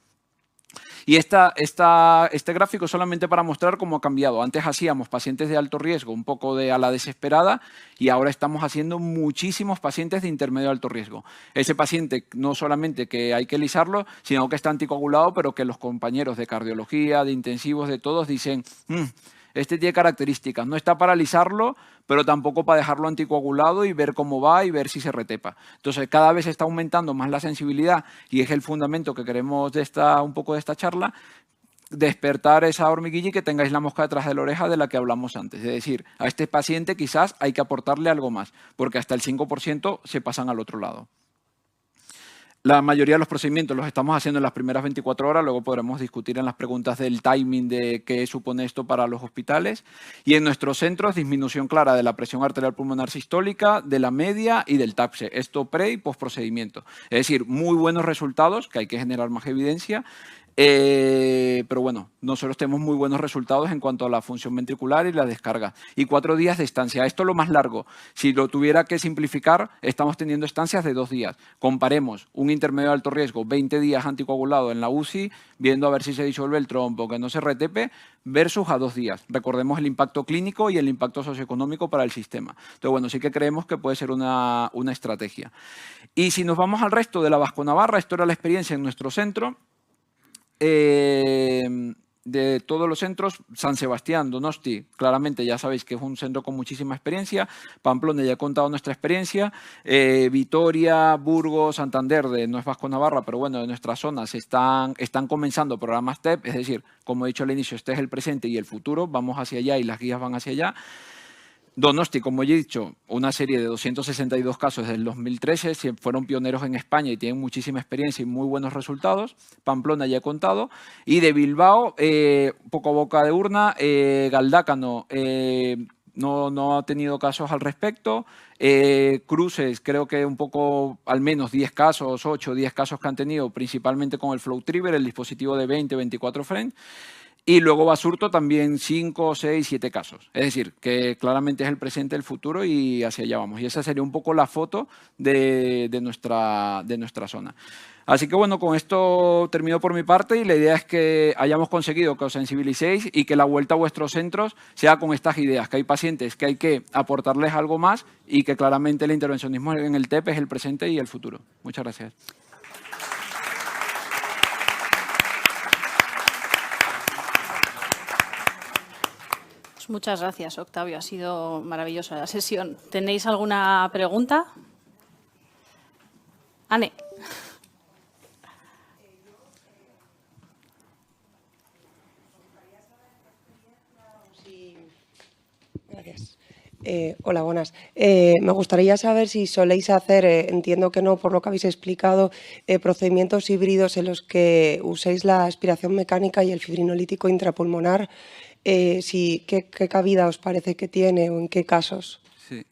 Y este gráfico solamente para mostrar cómo ha cambiado. Antes hacíamos pacientes de alto riesgo, un poco a la desesperada, y ahora estamos haciendo muchísimos pacientes de intermedio alto riesgo. Ese paciente no solamente que hay que lisarlo, sino que está anticoagulado, pero que los compañeros de cardiología, de intensivos, de todos dicen, este tiene características, no está para alisarlo, pero tampoco para dejarlo anticoagulado y ver cómo va y ver si se retepa. Entonces, cada vez está aumentando más la sensibilidad y es el fundamento que queremos un poco de esta charla, despertar esa hormiguilla y que tengáis la mosca detrás de la oreja de la que hablamos antes. Es decir, a este paciente quizás hay que aportarle algo más, porque hasta el 5% se pasan al otro lado. La mayoría de los procedimientos los estamos haciendo en las primeras 24 horas, luego podremos discutir en las preguntas del timing de qué supone esto para los hospitales. Y en nuestros centros, disminución clara de la presión arterial pulmonar sistólica, de la media y del TAPSE, esto pre y post procedimiento. Es decir, muy buenos resultados, que hay que generar más evidencia. Pero bueno, nosotros tenemos muy buenos resultados en cuanto a la función ventricular y la descarga. Y 4 días de estancia. Esto es lo más largo. Si lo tuviera que simplificar, estamos teniendo estancias de 2 días. Comparemos un intermedio de alto riesgo, 20 días anticoagulado en la UCI, viendo a ver si se disuelve el trompo, que no se retepe, versus a 2 días. Recordemos el impacto clínico y el impacto socioeconómico para el sistema. Entonces, bueno, sí que creemos que puede ser una estrategia. Y si nos vamos al resto de la Vasco-Navarra, esto era la experiencia en nuestro centro. De todos los centros, San Sebastián, Donosti, claramente ya sabéis que es un centro con muchísima experiencia. Pamplona, ya he contado nuestra experiencia. Vitoria, Burgos, Santander, no es Vasco-Navarra, pero bueno, de nuestras zonas están comenzando programas TEP, es decir, como he dicho al inicio, este es el presente y el futuro, vamos hacia allá y las guías van hacia allá. Donosti, como ya he dicho, una serie de 262 casos desde el 2013, fueron pioneros en España y tienen muchísima experiencia y muy buenos resultados. Pamplona ya he contado. Y de Bilbao, poco a boca de urna, Galdácano no ha tenido casos al respecto. Cruces, creo que un poco, al menos 10 casos, 8 o 10 casos que han tenido, principalmente con el FlowTriever, el dispositivo de 20-24 frames. Y luego Basurto también 5, 6, 7 casos. Es decir, que claramente es el presente, el futuro y hacia allá vamos. Y esa sería un poco la foto de nuestra zona. Así que bueno, con esto termino por mi parte y la idea es que hayamos conseguido que os sensibilicéis y que la vuelta a vuestros centros sea con estas ideas, que hay pacientes que hay que aportarles algo más y que claramente el intervencionismo en el TEP es el presente y el futuro. Muchas gracias. Pues muchas gracias, Octavio. Ha sido maravillosa la sesión. ¿Tenéis alguna pregunta? Ane. Gracias. Hola, buenas. Me gustaría saber si soléis hacer, entiendo que no, por lo que habéis explicado, procedimientos híbridos en los que uséis la aspiración mecánica y el fibrinolítico intrapulmonar. ¿Qué cabida os parece que tiene o en qué casos? Sí.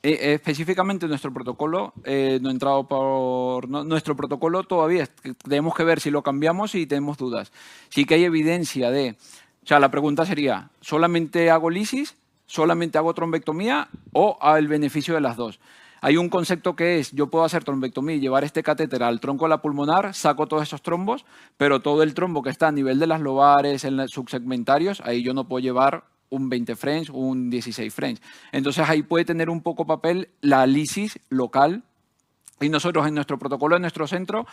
Específicamente nuestro protocolo no he entrado por... nuestro protocolo todavía tenemos que ver si lo cambiamos y tenemos dudas. Sí que hay evidencia de... O sea, la pregunta sería, ¿solamente hago lisis? ¿Solamente hago trombectomía? ¿O el beneficio de las dos? Hay un concepto que es, yo puedo hacer trombectomía y llevar este catéter al tronco de la pulmonar, saco todos esos trombos, pero todo el trombo que está a nivel de las lobares, en los subsegmentarios, ahí yo no puedo llevar un 20 French, un 16 French. Entonces ahí puede tener un poco papel la lisis local y nosotros en nuestro protocolo, en nuestro centro,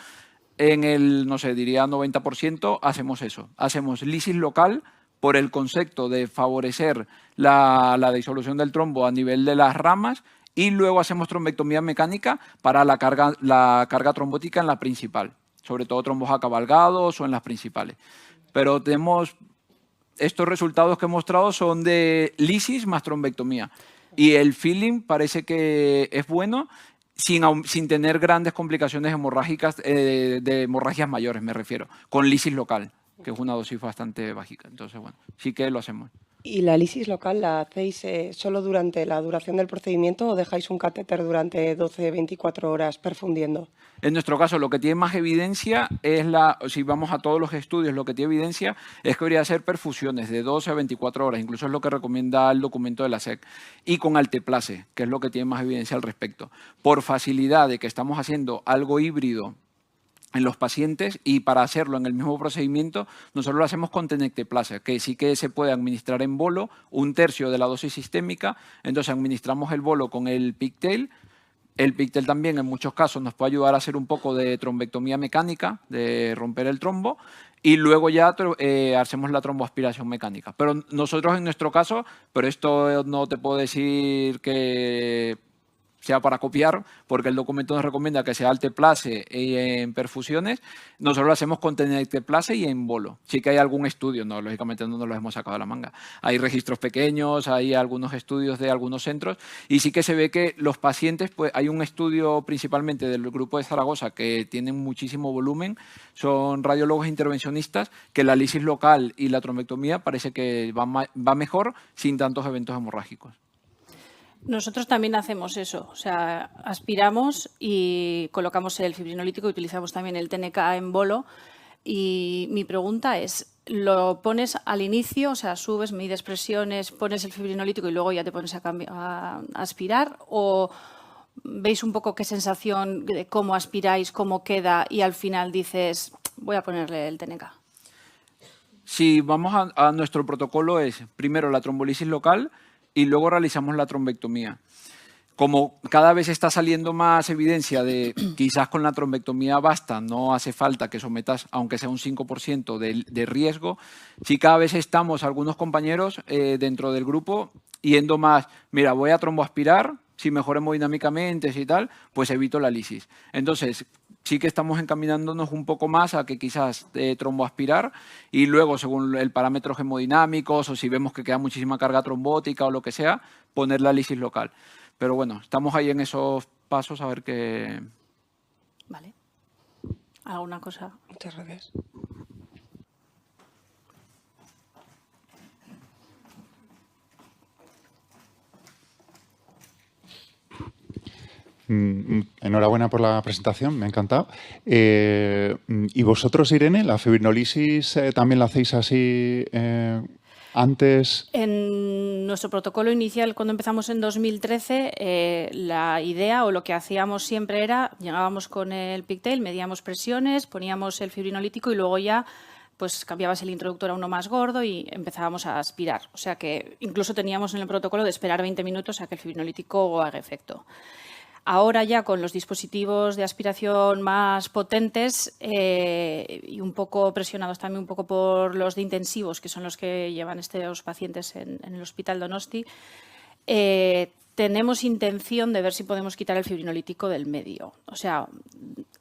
en el, no sé, diría 90% hacemos eso. Hacemos lisis local por el concepto de favorecer la disolución del trombo a nivel de las ramas y luego hacemos trombectomía mecánica para la carga trombótica en la principal, sobre todo trombos acabalgados o en las principales. Pero tenemos estos resultados que he mostrado son de lisis más trombectomía. Y el feeling parece que es bueno sin tener grandes complicaciones hemorrágicas, de hemorragias mayores, me refiero, con lisis local, que es una dosis bastante básica. Entonces, bueno, sí que lo hacemos. ¿Y la lisis local la hacéis solo durante la duración del procedimiento o dejáis un catéter durante 12-24 horas perfundiendo? En nuestro caso, lo que tiene más evidencia es si vamos a todos los estudios, lo que tiene evidencia es que debería ser perfusiones de 12 a 24 horas, incluso es lo que recomienda el documento de la SEC, y con alteplase, que es lo que tiene más evidencia al respecto. Por facilidad de que estamos haciendo algo híbrido en los pacientes y para hacerlo en el mismo procedimiento, nosotros lo hacemos con tenecteplase, que sí que se puede administrar en bolo, 1/3 de la dosis sistémica, entonces administramos el bolo con el pigtail. El pigtail también en muchos casos nos puede ayudar a hacer un poco de trombectomía mecánica, de romper el trombo, y luego ya hacemos la tromboaspiración mecánica. Pero nosotros en nuestro caso, pero esto no te puedo decir que sea para copiar, porque el documento nos recomienda que sea alteplase en perfusiones. Nosotros lo hacemos con tenecteplase y en bolo. Sí que hay algún estudio, no, lógicamente no nos lo hemos sacado de la manga. Hay registros pequeños, hay algunos estudios de algunos centros y sí que se ve que los pacientes, pues hay un estudio principalmente del grupo de Zaragoza que tienen muchísimo volumen, son radiólogos intervencionistas, que la lisis local y la trombectomía parece que va mejor sin tantos eventos hemorrágicos. Nosotros también hacemos eso, o sea, aspiramos y colocamos el fibrinolítico y utilizamos también el TNK en bolo. Y mi pregunta es, ¿lo pones al inicio, o sea, subes, mides presiones, pones el fibrinolítico y luego ya te pones a aspirar? ¿O veis un poco qué sensación de cómo aspiráis, cómo queda y al final dices, voy a ponerle el TNK? Si vamos a nuestro protocolo es primero la trombolisis local y luego realizamos la trombectomía. Como cada vez está saliendo más evidencia de quizás con la trombectomía basta, no hace falta que sometas, aunque sea un 5% de riesgo, sí cada vez estamos algunos compañeros dentro del grupo yendo más, mira, voy a tromboaspirar, si mejoro hemodinámicamente y tal, pues evito la lisis. Entonces, sí que estamos encaminándonos un poco más a que quizás tromboaspirar y luego, según el parámetro hemodinámicos o si vemos que queda muchísima carga trombótica o lo que sea, poner la lisis local. Pero bueno, estamos ahí en esos pasos a ver qué... Vale. ¿Alguna cosa? Muchas gracias. Enhorabuena por la presentación, me ha encantado. ¿Y vosotros, Irene, la fibrinolisis también la hacéis así antes? En nuestro protocolo inicial, cuando empezamos en 2013, la idea o lo que hacíamos siempre era, llegábamos con el pigtail, medíamos presiones, poníamos el fibrinolítico y luego ya pues cambiabas el introductor a uno más gordo y empezábamos a aspirar. O sea que incluso teníamos en el protocolo de esperar 20 minutos a que el fibrinolítico haga efecto. Ahora ya con los dispositivos de aspiración más potentes y un poco presionados también un poco por los de intensivos, que son los que llevan estos pacientes en el Hospital Donosti, tenemos intención de ver si podemos quitar el fibrinolítico del medio. O sea,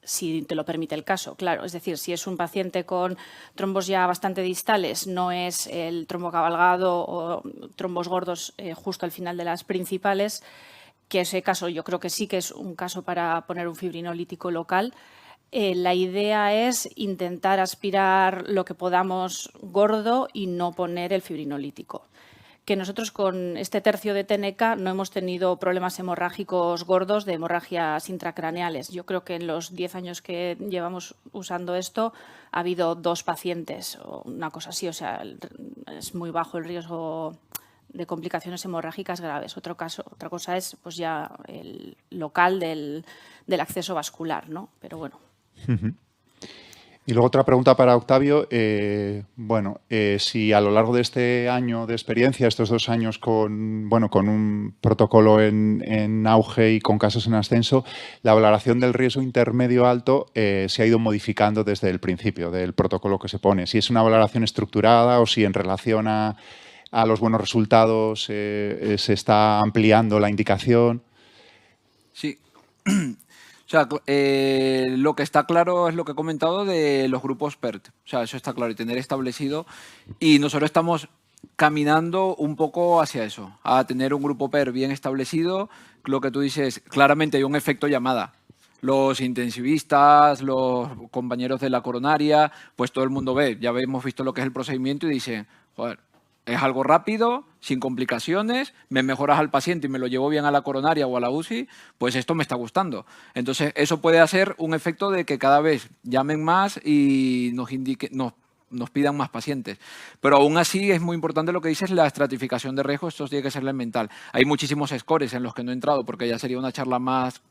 si te lo permite el caso, claro. Es decir, si es un paciente con trombos ya bastante distales, no es el trombo cabalgado o trombos gordos justo al final de las principales, que ese caso yo creo que sí que es un caso para poner un fibrinolítico local. La idea es intentar aspirar lo que podamos gordo y no poner el fibrinolítico. Que nosotros con este tercio de TNK no hemos tenido problemas hemorrágicos gordos de hemorragias intracraneales. Yo creo que en los 10 años que llevamos usando esto ha habido 2 pacientes o una cosa así. O sea, es muy bajo el riesgo de complicaciones hemorrágicas graves. Otra cosa es pues ya el local del acceso vascular, ¿no? Pero bueno. Y luego otra pregunta para Octavio. Si a lo largo de este año de experiencia, estos 2 años con un protocolo en auge y con casos en ascenso, la valoración del riesgo intermedio alto se ha ido modificando desde el principio del protocolo que se pone. Si es una valoración estructurada o si en relación a los buenos resultados se está ampliando la indicación. Sí. O sea, lo que está claro es lo que he comentado de los grupos PERT. O sea, eso está claro y tener establecido. Y nosotros estamos caminando un poco hacia eso, a tener un grupo PERT bien establecido. Lo que tú dices, claramente hay un efecto llamada. Los intensivistas, los compañeros de la coronaria, pues todo el mundo ve, ya hemos visto lo que es el procedimiento y dice, joder, es algo rápido, sin complicaciones, me mejoras al paciente y me lo llevo bien a la coronaria o a la UCI, pues esto me está gustando. Entonces, eso puede hacer un efecto de que cada vez llamen más y nos pidan más pacientes. Pero aún así es muy importante lo que dices, la estratificación de riesgo, esto tiene que ser elemental. Hay muchísimos scores en los que no he entrado porque ya sería una charla más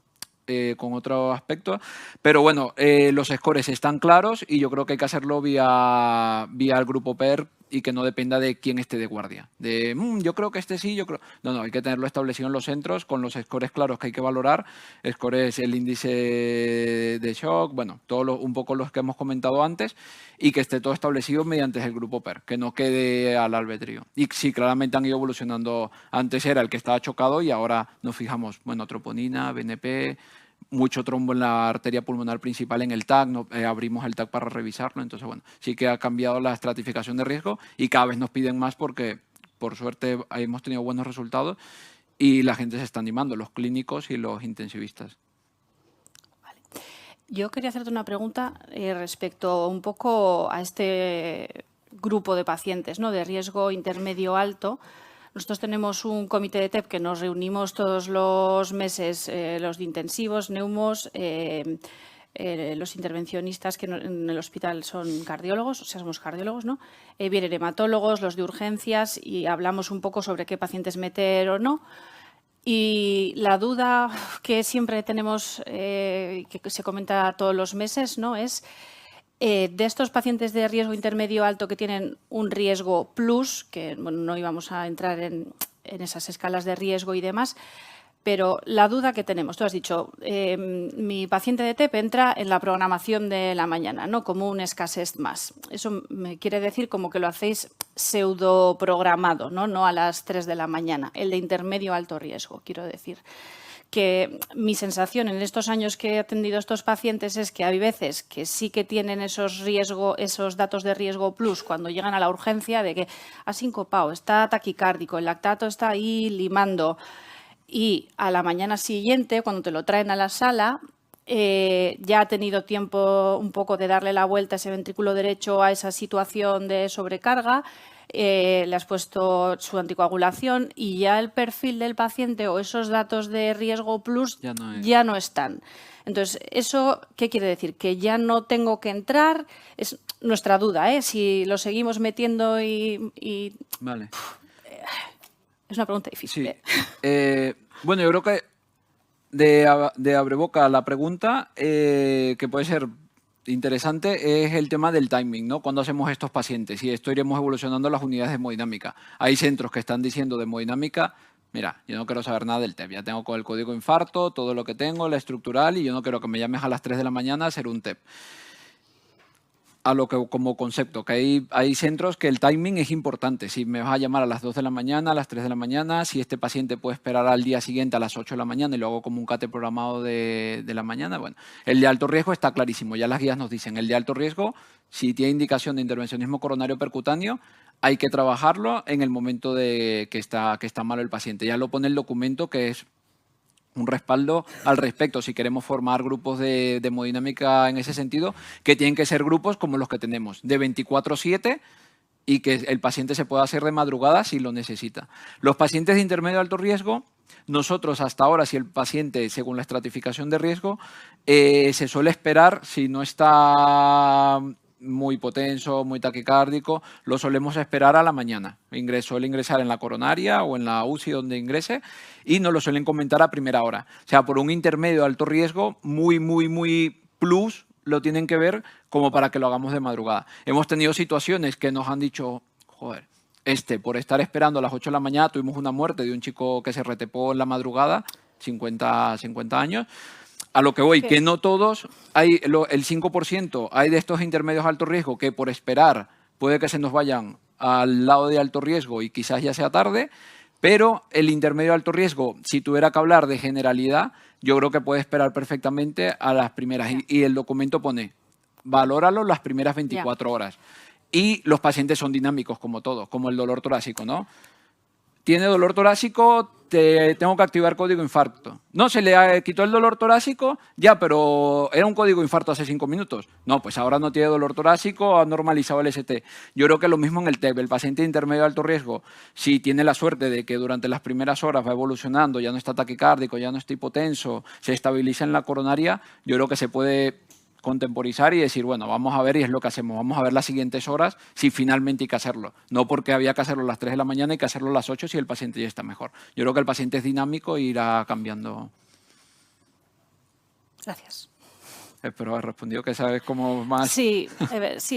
con otro aspecto, pero bueno, los scores están claros y yo creo que hay que hacerlo vía el grupo PER y que no dependa de quién esté de guardia. Yo creo que este sí, yo creo... No, hay que tenerlo establecido en los centros con los scores claros que hay que valorar, scores, el índice de shock, bueno, un poco los que hemos comentado antes y que esté todo establecido mediante el grupo PER, que no quede al albedrío. Y sí, claramente han ido evolucionando. Antes era el que estaba chocado y ahora nos fijamos, bueno, troponina, BNP, mucho trombo en la arteria pulmonar principal en el TAC, abrimos el TAC para revisarlo, entonces bueno, sí que ha cambiado la estratificación de riesgo y cada vez nos piden más porque por suerte hemos tenido buenos resultados y la gente se está animando, los clínicos y los intensivistas. Vale. Yo quería hacerte una pregunta respecto un poco a este grupo de pacientes, ¿no? De riesgo intermedio alto. Nosotros tenemos un comité de TEP que nos reunimos todos los meses, los de intensivos, neumos, los intervencionistas que en el hospital son cardiólogos, o sea, somos cardiólogos, ¿no? Vienen hematólogos, los de urgencias y hablamos un poco sobre qué pacientes meter o no. Y la duda que siempre tenemos, que se comenta todos los meses, ¿no? Es de estos pacientes de riesgo intermedio alto que tienen un riesgo plus, que bueno, no íbamos a entrar en esas escalas de riesgo y demás, pero la duda que tenemos, tú has dicho, mi paciente de TEP entra en la programación de la mañana, ¿no? Como un escasez más. Eso me quiere decir como que lo hacéis pseudo programado, ¿no? No a las 3 de la mañana, el de intermedio alto riesgo, quiero decir. Que mi sensación en estos años que he atendido a estos pacientes es que hay veces que sí que tienen esos datos de riesgo plus cuando llegan a la urgencia de que ha sincopado, está taquicárdico, el lactato está ahí limando y a la mañana siguiente, cuando te lo traen a la sala, ya ha tenido tiempo un poco de darle la vuelta a ese ventrículo derecho a esa situación de sobrecarga le has puesto su anticoagulación y ya el perfil del paciente o esos datos de riesgo plus ya no están. Entonces, ¿eso qué quiere decir? Que ya no tengo que entrar. Es nuestra duda, ¿eh? Si lo seguimos metiendo y Vale. Es una pregunta difícil. Sí. Bueno, yo creo que de abreboca la pregunta, que puede ser interesante, es el tema del timing, ¿no? Cuando hacemos estos pacientes, y esto iremos evolucionando las unidades de hemodinámica. Hay centros que están diciendo de hemodinámica, mira, yo no quiero saber nada del TEP, ya tengo con el código infarto, todo lo que tengo, la estructural, y yo no quiero que me llames a las 3 de la mañana a hacer un TEP. A lo que como concepto, que hay centros que el timing es importante. Si me vas a llamar a las 2 de la mañana, a las 3 de la mañana, si este paciente puede esperar al día siguiente a las 8 de la mañana y lo hago como un CATE programado de la mañana, bueno, el de alto riesgo está clarísimo, ya las guías nos dicen, el de alto riesgo, si tiene indicación de intervencionismo coronario percutáneo, hay que trabajarlo en el momento de que está malo el paciente. Ya lo pone el documento, que es un respaldo al respecto, si queremos formar grupos de hemodinámica en ese sentido, que tienen que ser grupos como los que tenemos, de 24/7 y que el paciente se pueda hacer de madrugada si lo necesita. Los pacientes de intermedio alto riesgo, nosotros hasta ahora, si el paciente, según la estratificación de riesgo, se suele esperar, si no está muy hipotenso, muy taquicárdico, lo solemos esperar a la mañana. Suele ingresar en la coronaria o en la UCI donde ingrese y nos lo suelen comentar a primera hora. O sea, por un intermedio de alto riesgo, muy plus, lo tienen que ver como para que lo hagamos de madrugada. Hemos tenido situaciones que nos han dicho, joder, por estar esperando a las 8 de la mañana, tuvimos una muerte de un chico que se retepó en la madrugada, 50 años. A lo que voy, que no todos, el 5% hay de estos intermedios de alto riesgo que por esperar puede que se nos vayan al lado de alto riesgo y quizás ya sea tarde, pero el intermedio de alto riesgo, si tuviera que hablar de generalidad, yo creo que puede esperar perfectamente a las primeras. Y el documento pone, valóralo las primeras 24 horas. Y los pacientes son dinámicos como todos, como el dolor torácico, ¿no? Tiene dolor torácico, tengo que activar código infarto. No, se le quitó el dolor torácico, ya, pero era un código infarto hace 5 minutos. No, pues ahora no tiene dolor torácico, ha normalizado el ST. Yo creo que lo mismo en el TEP. El paciente de intermedio de alto riesgo, si tiene la suerte de que durante las primeras horas va evolucionando, ya no está taquicárdico, ya no está hipotenso, se estabiliza en la coronaria, yo creo que se puede contemporizar y decir, bueno, vamos a ver, y es lo que hacemos, vamos a ver las siguientes horas si finalmente hay que hacerlo. No porque había que hacerlo a las 3 de la mañana, hay que hacerlo a las 8 si el paciente ya está mejor. Yo creo que el paciente es dinámico e irá cambiando. Gracias. Espero haber respondido, que sabes cómo más... Sí,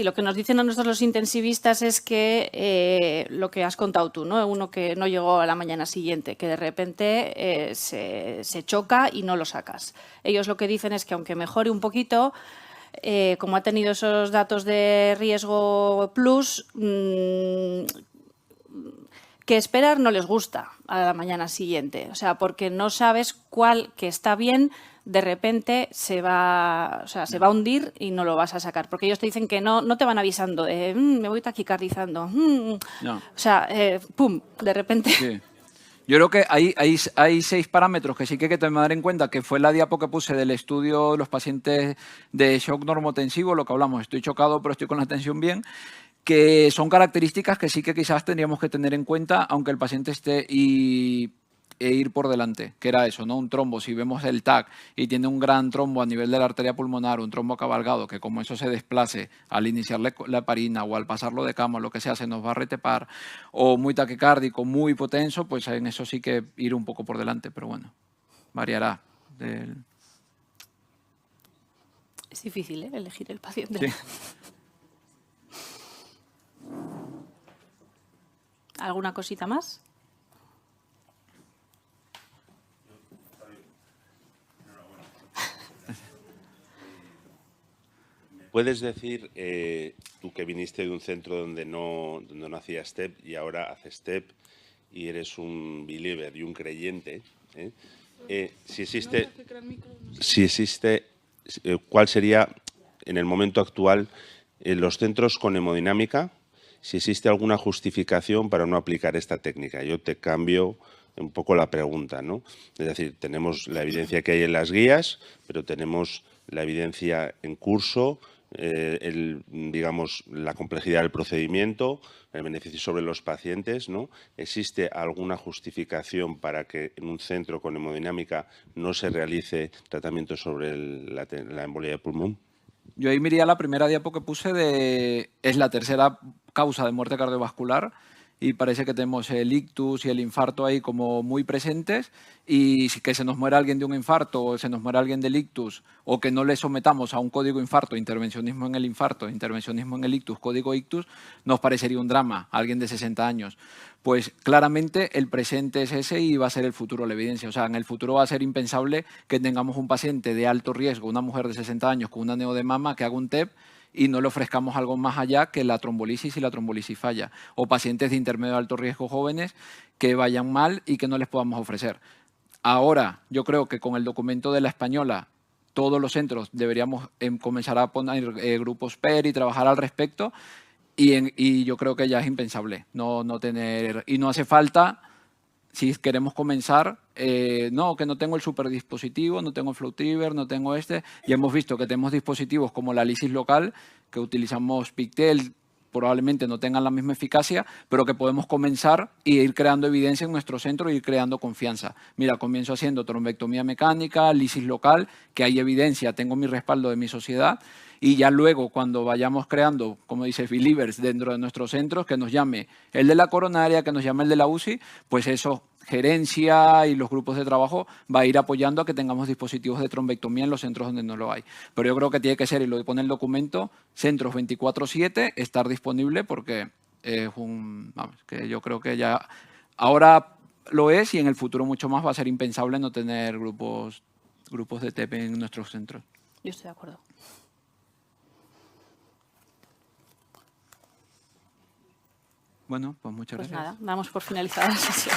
lo que nos dicen a nosotros los intensivistas es que lo que has contado tú, ¿no? Uno que no llegó a la mañana siguiente, que de repente se choca y no lo sacas. Ellos lo que dicen es que aunque mejore un poquito, como ha tenido esos datos de riesgo plus, que esperar no les gusta a la mañana siguiente. O sea, porque no sabes cuál que está bien, de repente se va a hundir y no lo vas a sacar. Porque ellos te dicen que no te van avisando, me voy taquicardizando. No. O sea, pum, de repente... Sí. Yo creo que hay 6 parámetros que sí que hay que tener en cuenta, que fue la diapo que puse del estudio de los pacientes de shock normotensivo, lo que hablamos, estoy chocado pero estoy con la tensión bien, que son características que sí que quizás tendríamos que tener en cuenta, aunque el paciente esté e ir por delante, que era eso, ¿no? Un trombo, si vemos el TAC y tiene un gran trombo a nivel de la arteria pulmonar, un trombo cabalgado, que como eso se desplace al iniciar la heparina o al pasarlo de cama, lo que sea, se nos va a retepar, o muy taquicárdico, muy hipotenso, pues en eso sí que ir un poco por delante, pero bueno, variará. Es difícil, elegir el paciente. Sí. ¿Alguna cosita más? ¿Puedes decir, tú que viniste de un centro donde no hacías TEP y ahora haces TEP y eres un believer y un creyente, si existe, ¿cuál sería en el momento actual los centros con hemodinámica? Si existe alguna justificación para no aplicar esta técnica. Yo te cambio un poco la pregunta, ¿no? Es decir, tenemos la evidencia que hay en las guías, pero tenemos la evidencia en curso digamos, la complejidad del procedimiento, el beneficio sobre los pacientes, ¿no? ¿Existe alguna justificación para que en un centro con hemodinámica no se realice tratamiento sobre la embolia de pulmón? Yo ahí miraría la primera diapo que puse es la tercera causa de muerte cardiovascular y parece que tenemos el ictus y el infarto ahí como muy presentes y si que se nos muera alguien de un infarto o se nos muera alguien del ictus o que no le sometamos a un código infarto, intervencionismo en el infarto, intervencionismo en el ictus, código ictus, nos parecería un drama, alguien de 60 años. Pues claramente el presente es ese y va a ser el futuro la evidencia. O sea, en el futuro va a ser impensable que tengamos un paciente de alto riesgo, una mujer de 60 años con una neo de mama que haga un TEP y no le ofrezcamos algo más allá que la trombolisis y la trombolisis falla. O pacientes de intermedio de alto riesgo jóvenes que vayan mal y que no les podamos ofrecer. Ahora, yo creo que con el documento de la española, todos los centros deberíamos comenzar a poner grupos PER y trabajar al respecto. Y yo creo que ya es impensable no tener... Y no hace falta, si queremos comenzar, no, que no tengo el superdispositivo, no tengo el FlowTriever, no tengo este. Y hemos visto que tenemos dispositivos como la lisis local, que utilizamos Pictel, probablemente no tengan la misma eficacia, pero que podemos comenzar y ir creando evidencia en nuestro centro y ir creando confianza. Mira, comienzo haciendo trombectomía mecánica, lisis local, que hay evidencia, tengo mi respaldo de mi sociedad, y ya luego cuando vayamos creando, como dice, believers dentro de nuestros centros, que nos llame el de la coronaria, que nos llame el de la UCI, pues eso, gerencia y los grupos de trabajo va a ir apoyando a que tengamos dispositivos de trombectomía en los centros donde no lo hay. Pero yo creo que tiene que ser, y lo pone el documento, centros 24/7, estar disponible porque es que yo creo que ya ahora lo es y en el futuro mucho más va a ser impensable no tener grupos de TEP en nuestros centros. Yo estoy de acuerdo. Bueno, pues muchas Pues gracias. nada, damos por finalizada la sesión.